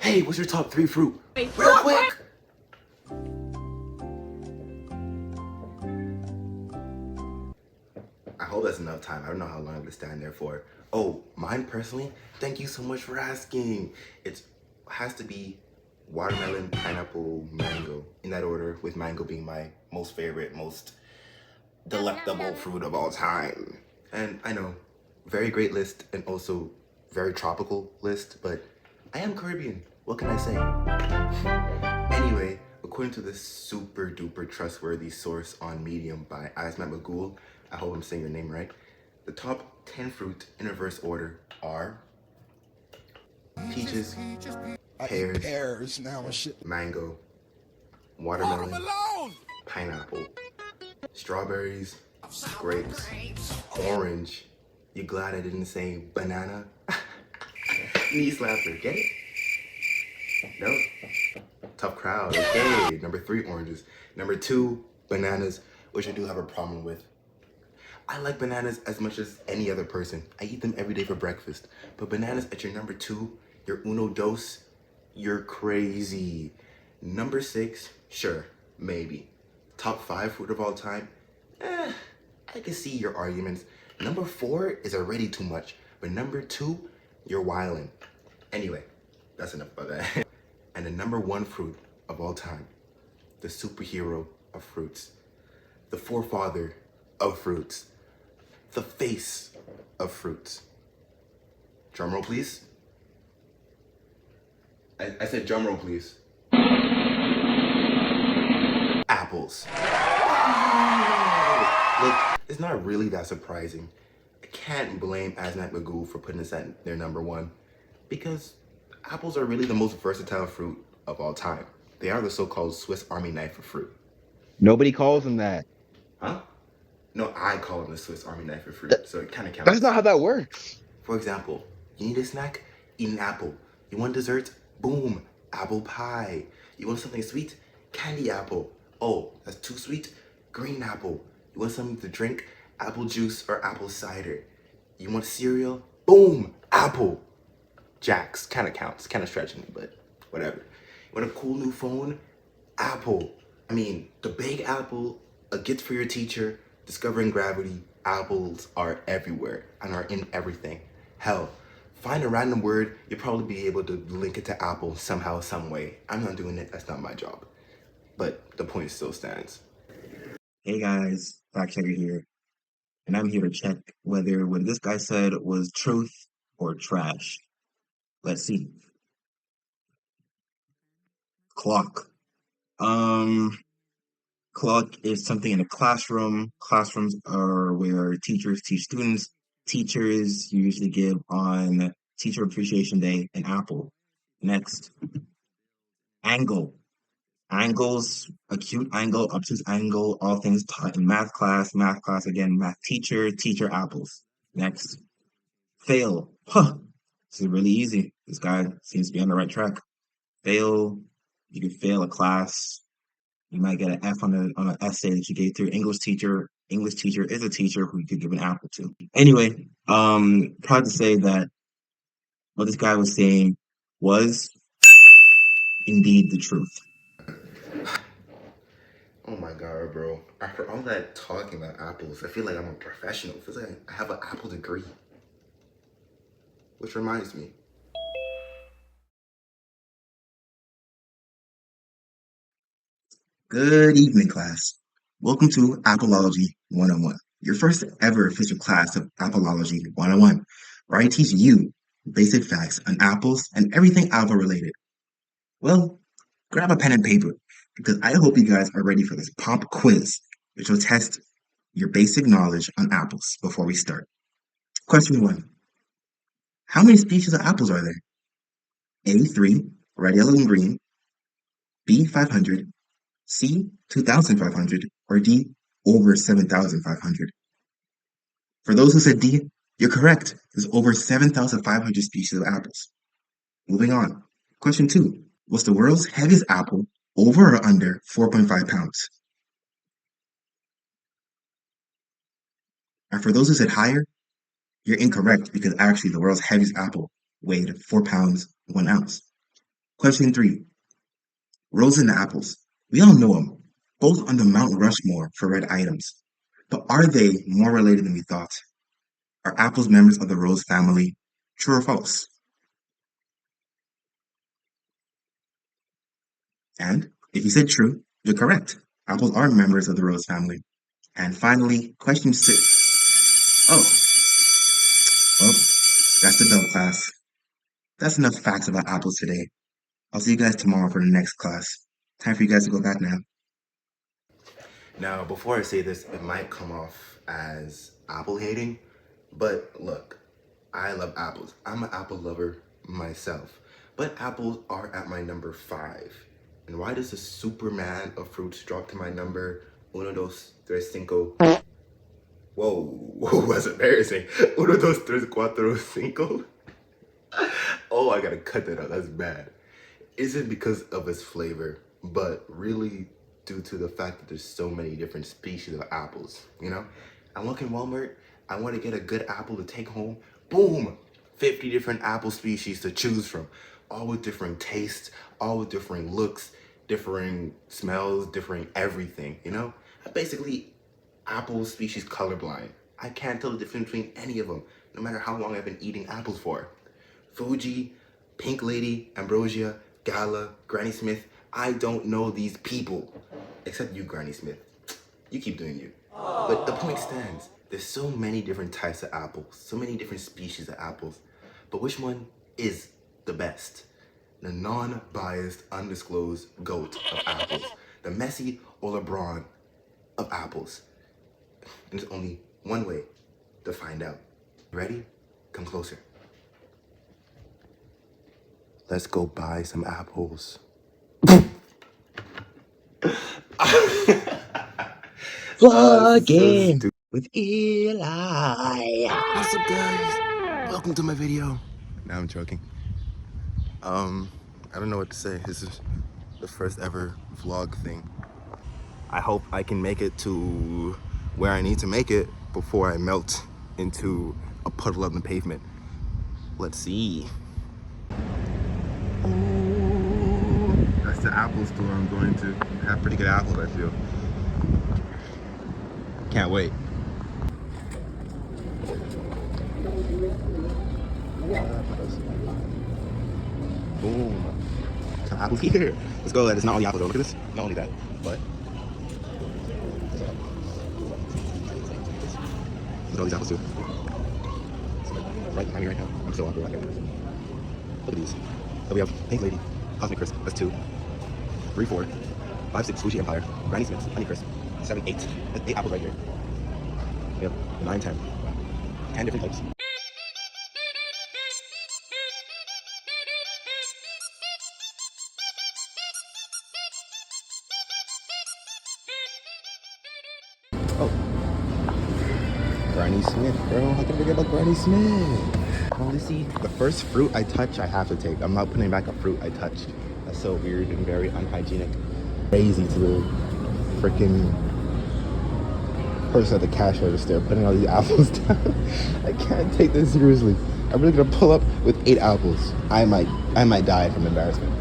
Hey, what's your top 3 fruit? Wait, Real quick! I hope that's enough time. I don't know how long I'm gonna stand there for. Oh, mine personally, thank you so much for asking. It has to be watermelon, pineapple, mango, in that order, with mango being my most favorite, most delectable fruit of all time. And I know, very great list and also very tropical list, but I am Caribbean. What can I say? Anyway, according to this super duper trustworthy source on Medium by Ismet Magul, I hope I'm saying your name right, the top 10 fruit in reverse order are peaches, pears, pears now and shit. mango, watermelon, pineapple, strawberries, grapes, orange. You glad I didn't say banana? Knee slapper, get it? No? Tough crowd, okay. Number 3, oranges. Number 2, bananas, which I do have a problem with. I like bananas as much as any other person. I eat them every day for breakfast. But bananas at your number 2, your uno dos, you're crazy. Number 6, sure, maybe. Top 5 fruit of all time, I can see your arguments. Number 4 is already too much. But number 2, you're wildin'. Anyway, that's enough about that. And the number 1 fruit of all time, the superhero of fruits, the forefather of fruits, the face of fruits. Drumroll, please. I said drumroll, please. Apples. Look, it's not really that surprising. I can't blame Asnat Magoo for putting this at their number 1 because apples are really the most versatile fruit of all time. They are the so-called Swiss Army knife of fruit. Nobody calls them that. Huh? No, I call them the Swiss Army knife of fruit, so it kind of That's counts. not how that works. For example, you need a snack? Eat an apple. You want dessert? Boom, apple pie. You want something sweet? Candy apple. Oh, that's too sweet? Green apple. You want something to drink? Apple juice or apple cider. You want cereal? Boom, apple. Jack's kind of counts, kind of stretching me, but whatever. You want a cool new phone? Apple. I mean, the big apple, a gift for your teacher, discovering gravity. Apples are everywhere and are in everything. Hell, find a random word, you'll probably be able to link it to apple somehow, some way. I'm not doing it, that's not my job. But the point still stands. Hey guys, fact checker here. And I'm here to check whether what this guy said was truth or trash. Let's see. Clock. Um, Clock is something in a classroom. Classrooms are where teachers teach students. Teachers usually give on Teacher Appreciation Day an apple. Next, angle. Angles, acute angle, obtuse angle, all things taught in math class again, math teacher, teacher apples. Next, fail. Huh, this is really easy. This guy seems to be on the right track. Fail, you could fail a class. You might get an F on an essay that you gave through English teacher. English teacher is a teacher who you could give an apple to. Anyway, proud to say that what this guy was saying was indeed the truth. Oh my god, bro. After all that talking about apples, I feel like I'm a professional. It feels like I have an apple degree. Which reminds me. Good evening, class. Welcome to Appleology 101, your first ever official class of Appleology 101, where I teach you basic facts on apples and everything apple related. Well, grab a pen and paper, because I hope you guys are ready for this pop quiz, which will test your basic knowledge on apples before we start. Question 1. How many species of apples are there? A, 3, red, yellow, and green, B, 500, C, 2,500, or D, over 7,500. For those who said D, you're correct. There's over 7,500 species of apples. Moving on. Question 2. Was the world's heaviest apple over or under 4.5 pounds? And for those who said higher, you're incorrect because actually the world's heaviest apple weighed 4 pounds, 1 ounce. Question 3. Rose and apples. We all know them, both on the Mount Rushmore for red items. But are they more related than we thought? Are apples members of the rose family? True or false? And if you said true, you're correct. Apples are members of the rose family. And finally, question 6. Oh, well, that's the bell class. That's enough facts about apples today. I'll see you guys tomorrow for the next class. Time for you guys to go back now. Now, before I say this, it might come off as apple hating, but look, I love apples. I'm an apple lover myself, but apples are at my number 5. And why does the Superman of fruits drop to my number uno, dos, tres, cinco? Whoa, that's embarrassing. Uno, dos, tres, cuatro, cinco? Oh, I gotta cut that out, that's bad. Isn't because of its flavor, but really due to the fact that there's so many different species of apples, you know? I look in Walmart, I want to get a good apple to take home, boom, 50 different apple species to choose from, all with different tastes, all with different looks, differing smells, differing everything, you know? I'm basically apple species colorblind. I can't tell the difference between any of them, no matter how long I've been eating apples for. Fuji, Pink Lady, Ambrosia, Gala, Granny Smith, I don't know these people. Except you, Granny Smith. You keep doing you. But the point stands. There's so many different types of apples, so many different species of apples. But which one is the best? The non-biased, undisclosed GOAT of apples. The Messi or LeBron of apples. And there's only one way to find out. Ready? Come closer. Let's go buy some apples. Vlogging So with Eli. what's up, guys? Welcome to my video. Now I'm joking. I don't know what to say. This is the first ever vlog thing. I hope I can make it to where I need to make it before I melt into a puddle on the pavement. Let's see. Oh, that's the apple store I'm going to. They have pretty good apples, I feel. Can't wait. Boom. Some apples here. Let's go. It's not only apples though. Look at this. Not only that, but look at all these apples too. Right behind me right now. I'm so awkward right here. Look at these. So we have Pink Lady, Cosmic Crisp. That's 2. 3, 4, 5, 6, Fuji Empire, Granny Smith's, Honey Crisp, 7, 8. That's 8 apples right here. We have 9, 10. 10 different types. Oh, Granny Smith, bro. How can I forget about Granny Smith? Holy see, the first fruit I touch, I have to take. I'm not putting back a fruit I touched. That's so weird and very unhygienic. Crazy to the freaking person at the cash register putting all these apples down. I can't take this seriously. I'm really gonna pull up with 8 apples. I might die from embarrassment.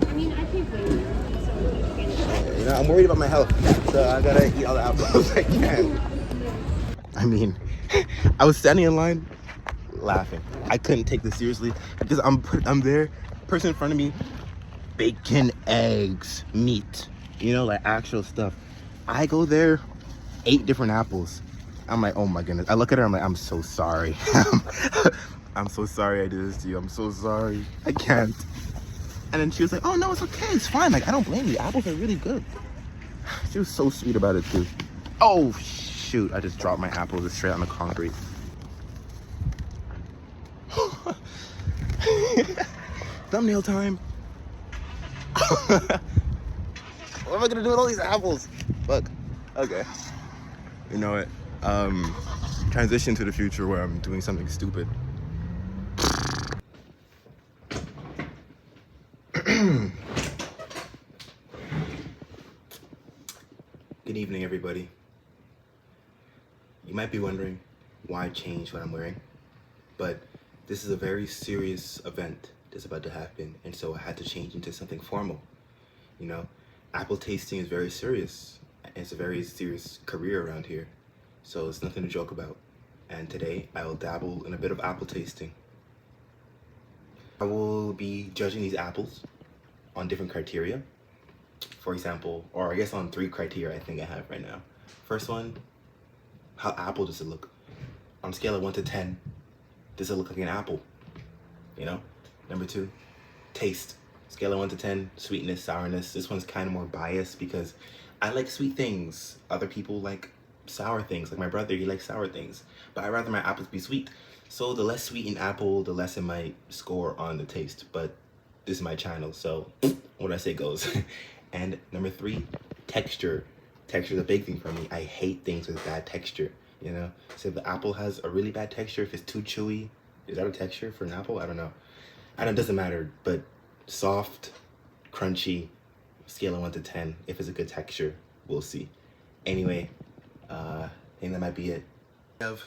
I mean, I pay for you, so You know, I'm worried about my health, so I gotta eat all the apples I can. I mean, I was standing in line laughing. I couldn't take this seriously because I'm there, person in front of me, bacon, eggs, meat, you know, like actual stuff. I go there, 8 different apples. I'm like, oh my goodness. I look at her, I'm like, I'm so sorry. I'm so sorry I did this to you. I'm so sorry. I can't. And then she was like, oh no, it's okay. It's fine. Like, I don't blame you. Apples are really good. She was so sweet about it too. Oh shoot, I just dropped my apples straight on the concrete. Thumbnail time. What am I gonna do with all these apples? Look, okay. You know what? Transition to the future where I'm doing something stupid. Good evening, everybody. You might be wondering why I changed what I'm wearing, but this is a very serious event is about to happen, and so I had to change into something formal. You know, apple tasting is very serious. It's a very serious career around here, so it's nothing to joke about. And today I will dabble in a bit of apple tasting. I will be judging these apples on different criteria. For example, or I guess on 3 criteria I think I have right now. First one, how apple does it look? On a scale of 1 to 10, does it look like an apple? You know? Number 2, taste. Scale of 1 to 10, sweetness, sourness. This one's kind of more biased because I like sweet things. Other people like sour things. Like my brother, he likes sour things. But I'd rather my apples be sweet. So the less sweet an apple, the less it might score on the taste. But this is my channel, so what I say goes. And number 3, texture. Texture is a big thing for me. I hate things with bad texture, you know? So if the apple has a really bad texture, if it's too chewy, is that a texture for an apple? I don't know. It doesn't matter, but soft, crunchy, scale of 1 to 10. If it's a good texture, we'll see. Anyway, I think that might be it. Yo,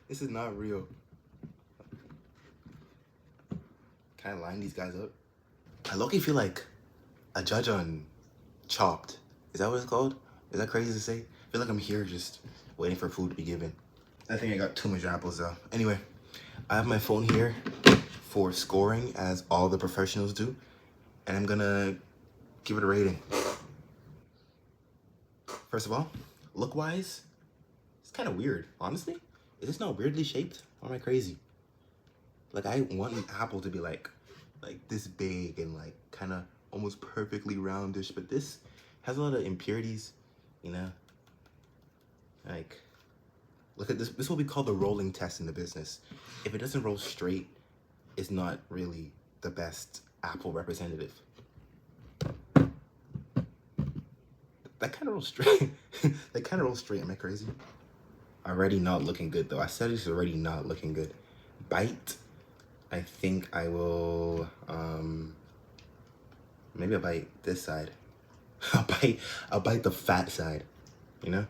this is not real. Can I line these guys up? I low-key feel like a judge on Chopped. Is that what it's called? Is that crazy to say? I feel like I'm here just waiting for food to be given. I think I got too much apples though. Anyway, I have my phone here for scoring as all the professionals do. And I'm gonna give it a rating. First of all, look-wise, it's kind of weird, honestly. Is this not weirdly shaped? Or am I crazy? Like, I want an apple to be like this big and like kind of almost perfectly roundish, but this has a lot of impurities, you know? Like, look at this. This is what we call the rolling test in the business. If it doesn't roll straight, it's not really the best apple representative. That kind of rolls straight. That kind of rolls straight. Am I crazy? Already not looking good though. I said it's already not looking good. Bite. I think I will, maybe I'll bite this side. I'll bite the fat side, you know?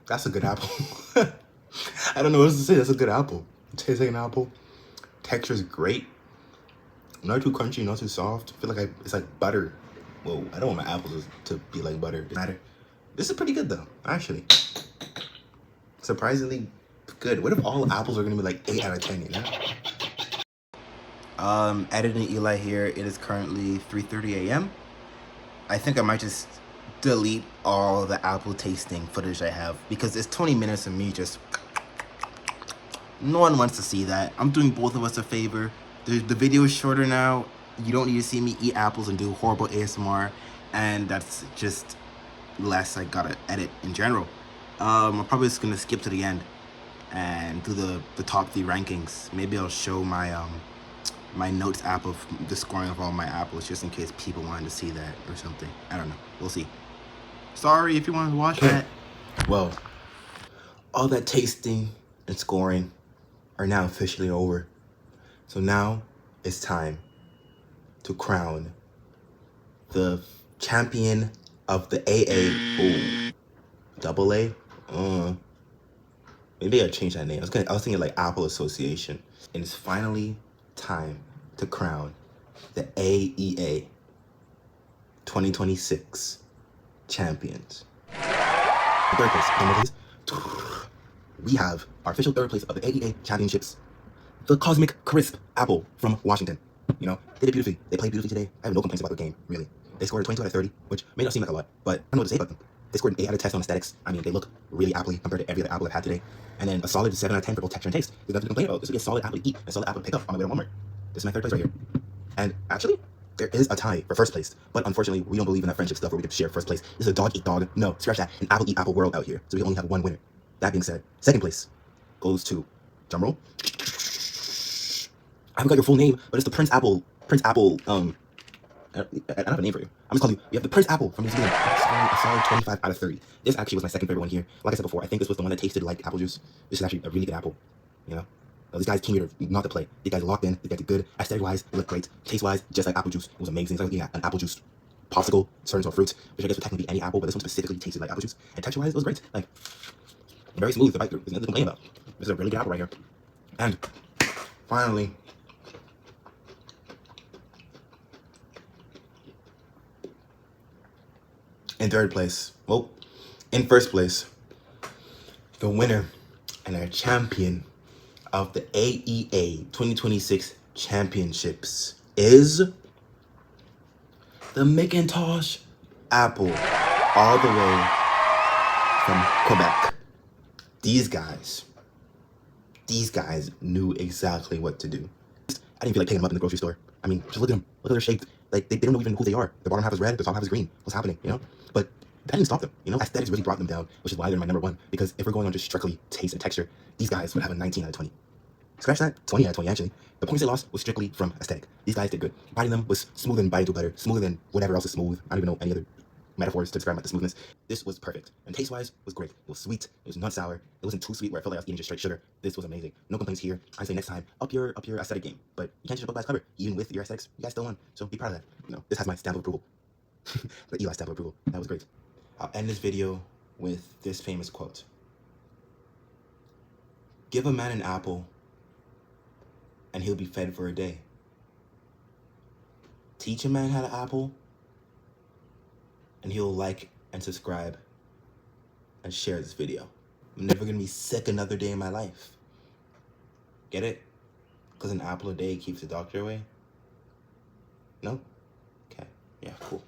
That's a good apple. I don't know what else to say. That's a good apple. Tastes like an apple. Texture is great. Not too crunchy, not too soft. I feel like it's like butter. Whoa, I don't want my apples to be like butter. It doesn't matter. This is pretty good though, actually. Surprisingly good. What if all apples are gonna be like 8 out of 10, you know? Editing Eli here. It is currently 3:30 a.m. I think I might just delete all the apple tasting footage I have because it's 20 minutes of me just... No one wants to see that. I'm doing both of us a favor. The video is shorter now. You don't need to see me eat apples and do horrible ASMR, and that's just less I gotta edit in general. I'm probably just gonna skip to the end and do the top 3 rankings. Maybe I'll show my my notes app of the scoring of all my apples just in case people wanted to see that or something. I don't know. We'll see. Sorry if you wanted to watch that. Well, all that tasting and scoring are now officially over. So now it's time to crown the champion of the AA. Ooh, double A? Maybe I'll change that name. I was thinking like Apple Association. And it's finally time to crown the AEA 2026 champions. Third place. We have our official third place of the AEA championships, the Cosmic Crisp Apple from Washington. You know, they did beautifully. They played beautifully today. I have no complaints about their game, really. They scored a 22 out of 30, which may not seem like a lot, but I don't know what to say about them. They scored an 8 out of 10 on aesthetics. I mean, they look really appley compared to every other apple I've had today. And then a solid 7 out of 10 for both texture and taste. There's nothing to complain about. This would be a solid apple to eat and a solid apple to pick up on my way to Walmart. This is my third place right here. And actually, there is a tie for first place, but unfortunately, we don't believe in that friendship stuff where we get to share first place. This is a dog eat dog. No, scratch that. An apple eat apple world out here. So we only have one winner. That being said, second place goes to, drumroll, I haven't got your full name, but it's the Prince Apple, I I don't have a name for you. I'm just calling you. You have the Prince Apple from New Zealand. A solid 25 out of 30. This actually was my second favorite one here. Like I said before, I think this was the one that tasted like apple juice. This is actually a really good apple. You know? These guys came here not to play. These guys locked in. These guys did good. Aesthetic-wise, it looked great. Taste-wise, just like apple juice. It was amazing. It's like looking at an apple juice popsicle turned into a fruit, which I guess would technically be any apple, but this one specifically tasted like apple juice. And texture-wise, it was great. Like, very smooth to bite through. There's nothing to complain about. This is a really good apple right here. And finally, in third place, well, in first place, the winner and our champion of the AEA 2026 championships is the Macintosh Apple, all the way from Quebec. These guys knew exactly what to do. I didn't feel like picking them up in the grocery store. I mean, just look at them. Look at their shape. Like, they don't know even who they are. The bottom half is red, the top half is green. What's happening, you know? But that didn't stop them, you know? Aesthetics really brought them down, which is why they're my number one. Because if we're going on just strictly taste and texture, these guys would have a 19 out of 20. Scratch that, 20 out of 20 actually. The points they lost was strictly from aesthetic. These guys did good. Biting them was smoother than biting to butter, smoother than whatever else is smooth. I don't even know any other metaphors to describe the smoothness. This was perfect. And taste-wise, was great. It was sweet. It was not sour. It wasn't too sweet where I felt like I was eating just straight sugar. This was amazing. No complaints here. I say next time, up your aesthetic game. But you can't just book guys cover. Even with your aesthetics, you guys still won. So be proud of that. You know, this has my stamp of approval. The Eli stamp of approval. That was great. I'll end this video with this famous quote. Give a man an apple and he'll be fed for a day. Teach a man how to apple and he'll like and subscribe and share this video. I'm never gonna be sick another day in my life. Get it? Because an apple a day keeps the doctor away? No? Okay, yeah, cool.